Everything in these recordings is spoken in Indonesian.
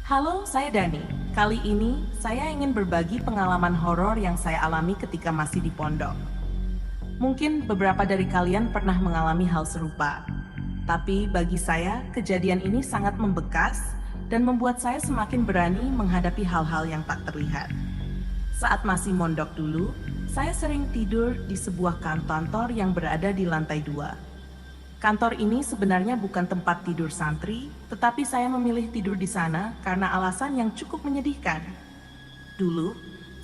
Halo, saya Dani. Kali ini saya ingin berbagi pengalaman horor yang saya alami ketika masih di pondok. Mungkin beberapa dari kalian pernah mengalami hal serupa, tapi bagi saya kejadian ini sangat membekas dan membuat saya semakin berani menghadapi hal-hal yang tak terlihat. Saat masih mondok dulu, saya sering tidur di sebuah kantor yang berada di lantai 2. Kantor ini sebenarnya bukan tempat tidur santri, tetapi saya memilih tidur di sana karena alasan yang cukup menyedihkan. Dulu,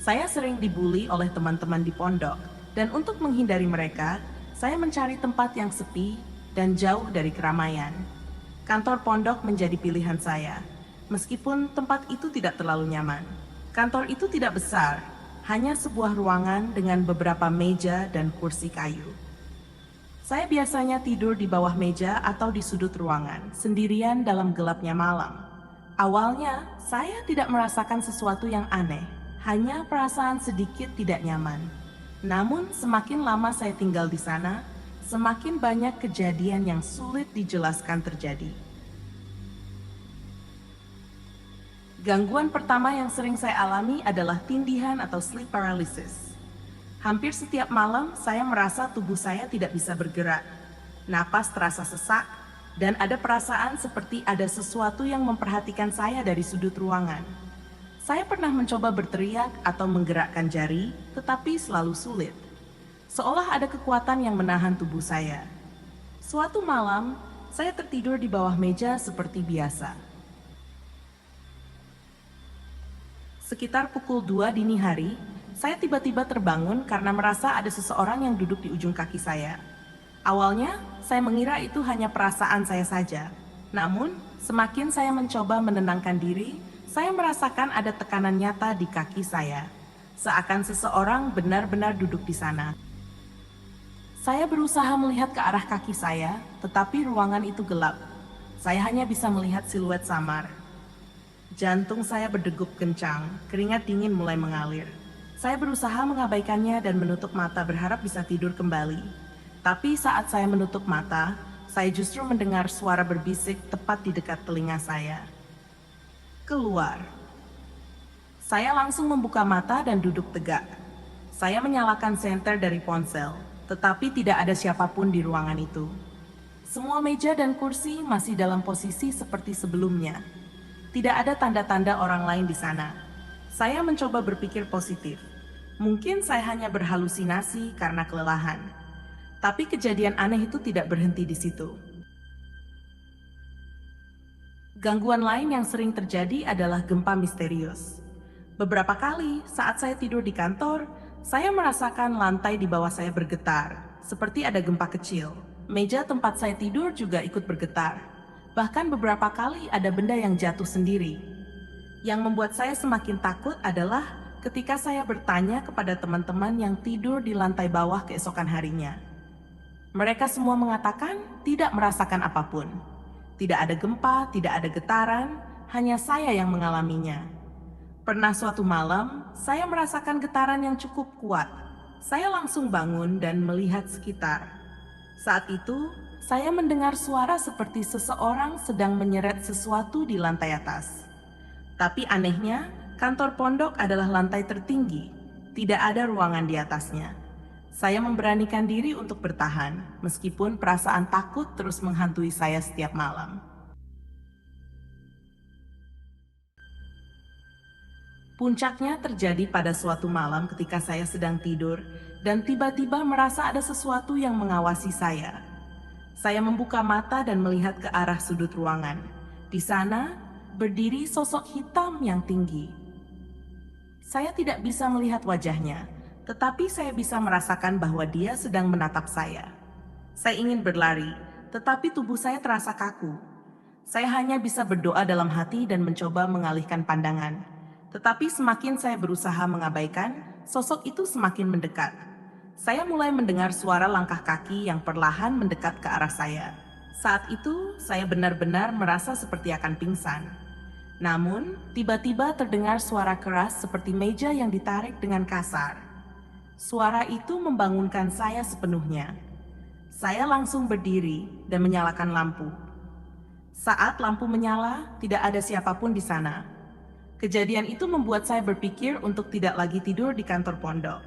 saya sering dibully oleh teman-teman di pondok, dan untuk menghindari mereka, saya mencari tempat yang sepi dan jauh dari keramaian. Kantor pondok menjadi pilihan saya, meskipun tempat itu tidak terlalu nyaman. Kantor itu tidak besar, hanya sebuah ruangan dengan beberapa meja dan kursi kayu. Saya biasanya tidur di bawah meja atau di sudut ruangan, sendirian dalam gelapnya malam. Awalnya, saya tidak merasakan sesuatu yang aneh, hanya perasaan sedikit tidak nyaman. Namun, semakin lama saya tinggal di sana, semakin banyak kejadian yang sulit dijelaskan terjadi. Gangguan pertama yang sering saya alami adalah tindihan atau sleep paralysis. Hampir setiap malam, saya merasa tubuh saya tidak bisa bergerak. Napas terasa sesak, dan ada perasaan seperti ada sesuatu yang memperhatikan saya dari sudut ruangan. Saya pernah mencoba berteriak atau menggerakkan jari, tetapi selalu sulit. Seolah ada kekuatan yang menahan tubuh saya. Suatu malam, saya tertidur di bawah meja seperti biasa. Sekitar pukul 2 dini hari, saya tiba-tiba terbangun karena merasa ada seseorang yang duduk di ujung kaki saya. Awalnya, saya mengira itu hanya perasaan saya saja. Namun, semakin saya mencoba menenangkan diri, saya merasakan ada tekanan nyata di kaki saya. Seakan seseorang benar-benar duduk di sana. Saya berusaha melihat ke arah kaki saya, tetapi ruangan itu gelap. Saya hanya bisa melihat siluet samar. Jantung saya berdegup kencang, keringat dingin mulai mengalir. Saya berusaha mengabaikannya dan menutup mata berharap bisa tidur kembali. Tapi saat saya menutup mata, saya justru mendengar suara berbisik tepat di dekat telinga saya. Keluar. Saya langsung membuka mata dan duduk tegak. Saya menyalakan senter dari ponsel, tetapi tidak ada siapapun di ruangan itu. Semua meja dan kursi masih dalam posisi seperti sebelumnya. Tidak ada tanda-tanda orang lain di sana. Saya mencoba berpikir positif. Mungkin saya hanya berhalusinasi karena kelelahan. Tapi kejadian aneh itu tidak berhenti di situ. Gangguan lain yang sering terjadi adalah gempa misterius. Beberapa kali saat saya tidur di kantor, saya merasakan lantai di bawah saya bergetar, seperti ada gempa kecil. Meja tempat saya tidur juga ikut bergetar. Bahkan beberapa kali ada benda yang jatuh sendiri. Yang membuat saya semakin takut adalah ketika saya bertanya kepada teman-teman yang tidur di lantai bawah keesokan harinya. Mereka semua mengatakan tidak merasakan apapun. Tidak ada gempa, tidak ada getaran, hanya saya yang mengalaminya. Pernah suatu malam, saya merasakan getaran yang cukup kuat. Saya langsung bangun dan melihat sekitar. Saat itu, saya mendengar suara seperti seseorang sedang menyeret sesuatu di lantai atas. Tapi anehnya, kantor pondok adalah lantai tertinggi. Tidak ada ruangan di atasnya. Saya memberanikan diri untuk bertahan, meskipun perasaan takut terus menghantui saya setiap malam. Puncaknya terjadi pada suatu malam ketika saya sedang tidur, dan tiba-tiba merasa ada sesuatu yang mengawasi saya. Saya membuka mata dan melihat ke arah sudut ruangan. Di sana, berdiri sosok hitam yang tinggi. Saya tidak bisa melihat wajahnya, tetapi saya bisa merasakan bahwa dia sedang menatap saya. Saya ingin berlari, tetapi tubuh saya terasa kaku. Saya hanya bisa berdoa dalam hati dan mencoba mengalihkan pandangan. Tetapi semakin saya berusaha mengabaikan, sosok itu semakin mendekat. Saya mulai mendengar suara langkah kaki yang perlahan mendekat ke arah saya. Saat itu, saya benar-benar merasa seperti akan pingsan. Namun, tiba-tiba terdengar suara keras seperti meja yang ditarik dengan kasar. Suara itu membangunkan saya sepenuhnya. Saya langsung berdiri dan menyalakan lampu. Saat lampu menyala, tidak ada siapapun di sana. Kejadian itu membuat saya berpikir untuk tidak lagi tidur di kantor pondok.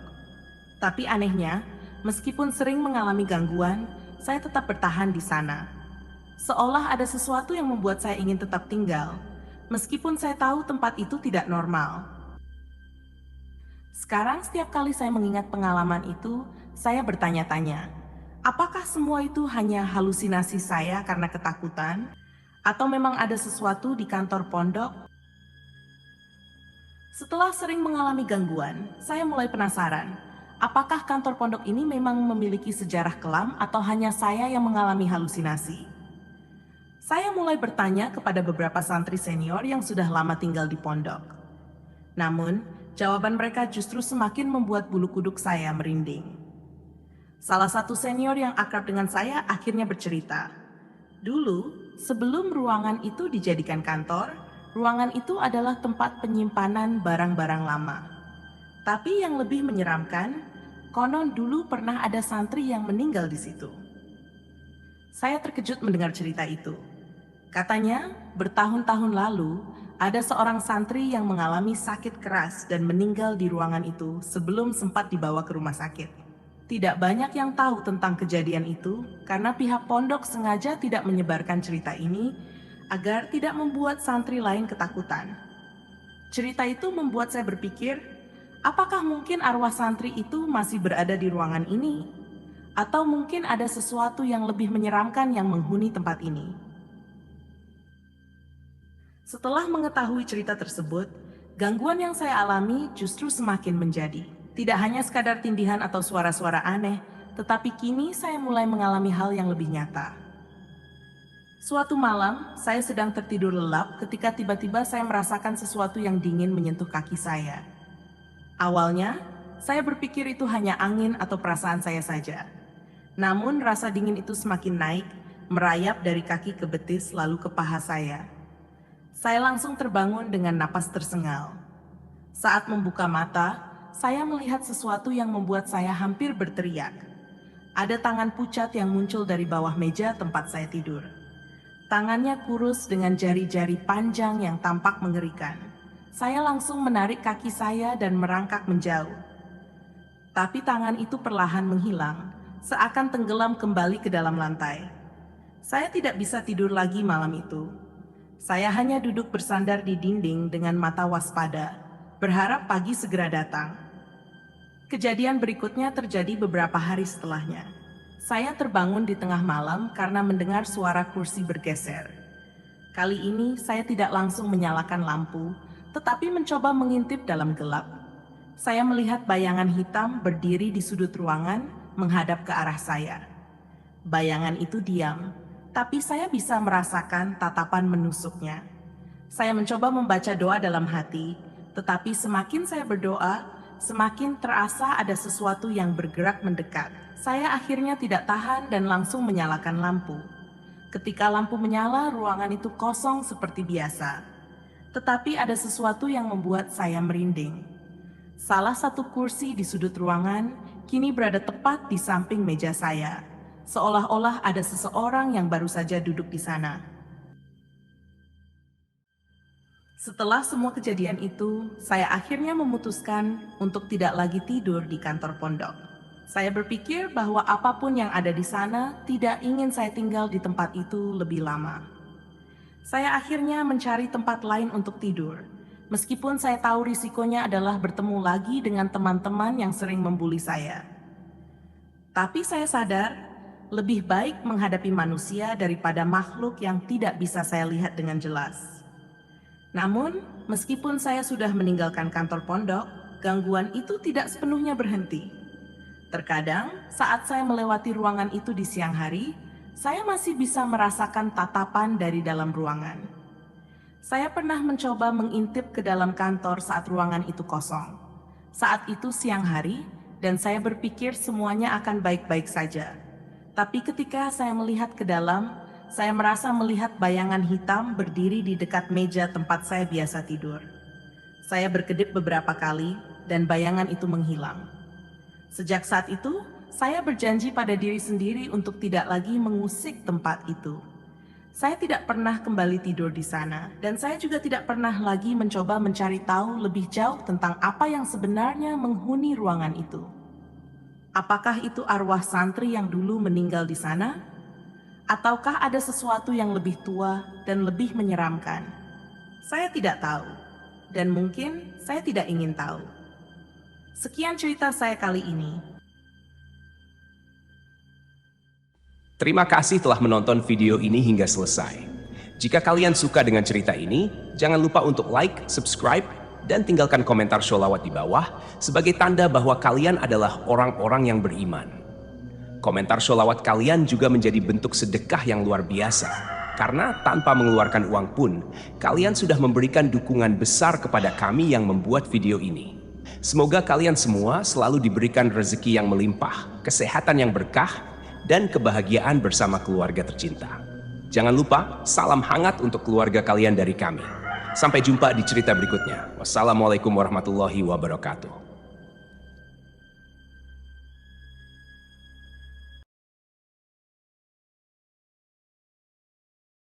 Tapi anehnya, meskipun sering mengalami gangguan, saya tetap bertahan di sana. Seolah ada sesuatu yang membuat saya ingin tetap tinggal, meskipun saya tahu tempat itu tidak normal. Sekarang setiap kali saya mengingat pengalaman itu, saya bertanya-tanya, apakah semua itu hanya halusinasi saya karena ketakutan? Atau memang ada sesuatu di kantor pondok? Setelah sering mengalami gangguan, saya mulai penasaran, apakah kantor pondok ini memang memiliki sejarah kelam atau hanya saya yang mengalami halusinasi? Saya mulai bertanya kepada beberapa santri senior yang sudah lama tinggal di pondok. Namun, jawaban mereka justru semakin membuat bulu kuduk saya merinding. Salah satu senior yang akrab dengan saya akhirnya bercerita, dulu, sebelum ruangan itu dijadikan kantor, ruangan itu adalah tempat penyimpanan barang-barang lama. Tapi yang lebih menyeramkan, konon dulu pernah ada santri yang meninggal di situ. Saya terkejut mendengar cerita itu. Katanya, bertahun-tahun lalu, ada seorang santri yang mengalami sakit keras dan meninggal di ruangan itu sebelum sempat dibawa ke rumah sakit. Tidak banyak yang tahu tentang kejadian itu karena pihak pondok sengaja tidak menyebarkan cerita ini agar tidak membuat santri lain ketakutan. Cerita itu membuat saya berpikir, apakah mungkin arwah santri itu masih berada di ruangan ini? Atau mungkin ada sesuatu yang lebih menyeramkan yang menghuni tempat ini? Setelah mengetahui cerita tersebut, gangguan yang saya alami justru semakin menjadi. Tidak hanya sekadar tindihan atau suara-suara aneh, tetapi kini saya mulai mengalami hal yang lebih nyata. Suatu malam, saya sedang tertidur lelap ketika tiba-tiba saya merasakan sesuatu yang dingin menyentuh kaki saya. Awalnya, saya berpikir itu hanya angin atau perasaan saya saja. Namun rasa dingin itu semakin naik, merayap dari kaki ke betis lalu ke paha saya. Saya langsung terbangun dengan napas tersengal. Saat membuka mata, saya melihat sesuatu yang membuat saya hampir berteriak. Ada tangan pucat yang muncul dari bawah meja tempat saya tidur. Tangannya kurus dengan jari-jari panjang yang tampak mengerikan. Saya langsung menarik kaki saya dan merangkak menjauh. Tapi tangan itu perlahan menghilang, seakan tenggelam kembali ke dalam lantai. Saya tidak bisa tidur lagi malam itu. Saya hanya duduk bersandar di dinding dengan mata waspada, berharap pagi segera datang. Kejadian berikutnya terjadi beberapa hari setelahnya. Saya terbangun di tengah malam karena mendengar suara kursi bergeser. Kali ini saya tidak langsung menyalakan lampu, tetapi mencoba mengintip dalam gelap. Saya melihat bayangan hitam berdiri di sudut ruangan menghadap ke arah saya. Bayangan itu diam, tapi saya bisa merasakan tatapan menusuknya. Saya mencoba membaca doa dalam hati, tetapi semakin saya berdoa, semakin terasa ada sesuatu yang bergerak mendekat. Saya akhirnya tidak tahan dan langsung menyalakan lampu. Ketika lampu menyala, ruangan itu kosong seperti biasa. Tetapi ada sesuatu yang membuat saya merinding. Salah satu kursi di sudut ruangan kini berada tepat di samping meja saya. Seolah-olah ada seseorang yang baru saja duduk di sana. Setelah semua kejadian itu, saya akhirnya memutuskan untuk tidak lagi tidur di kantor pondok. Saya berpikir bahwa apapun yang ada di sana tidak ingin saya tinggal di tempat itu lebih lama. Saya akhirnya mencari tempat lain untuk tidur, meskipun saya tahu risikonya adalah bertemu lagi dengan teman-teman yang sering membuli saya. Tapi saya sadar, lebih baik menghadapi manusia daripada makhluk yang tidak bisa saya lihat dengan jelas. Namun, meskipun saya sudah meninggalkan kantor pondok, gangguan itu tidak sepenuhnya berhenti. Terkadang, saat saya melewati ruangan itu di siang hari, saya masih bisa merasakan tatapan dari dalam ruangan. Saya pernah mencoba mengintip ke dalam kantor saat ruangan itu kosong. Saat itu siang hari, dan saya berpikir semuanya akan baik-baik saja. Tapi ketika saya melihat ke dalam, saya merasa melihat bayangan hitam berdiri di dekat meja tempat saya biasa tidur. Saya berkedip beberapa kali, dan bayangan itu menghilang. Sejak saat itu, saya berjanji pada diri sendiri untuk tidak lagi mengusik tempat itu. Saya tidak pernah kembali tidur di sana, dan saya juga tidak pernah lagi mencoba mencari tahu lebih jauh tentang apa yang sebenarnya menghuni ruangan itu. Apakah itu arwah santri yang dulu meninggal di sana? Ataukah ada sesuatu yang lebih tua dan lebih menyeramkan? Saya tidak tahu, dan mungkin saya tidak ingin tahu. Sekian cerita saya kali ini. Terima kasih telah menonton video ini hingga selesai. Jika kalian suka dengan cerita ini, jangan lupa untuk like, subscribe, dan tinggalkan komentar sholawat di bawah sebagai tanda bahwa kalian adalah orang-orang yang beriman. Komentar sholawat kalian juga menjadi bentuk sedekah yang luar biasa, karena tanpa mengeluarkan uang pun, kalian sudah memberikan dukungan besar kepada kami yang membuat video ini. Semoga kalian semua selalu diberikan rezeki yang melimpah, kesehatan yang berkah, dan kebahagiaan bersama keluarga tercinta. Jangan lupa, salam hangat untuk keluarga kalian dari kami. Sampai jumpa di cerita berikutnya. Wassalamualaikum warahmatullahi wabarakatuh.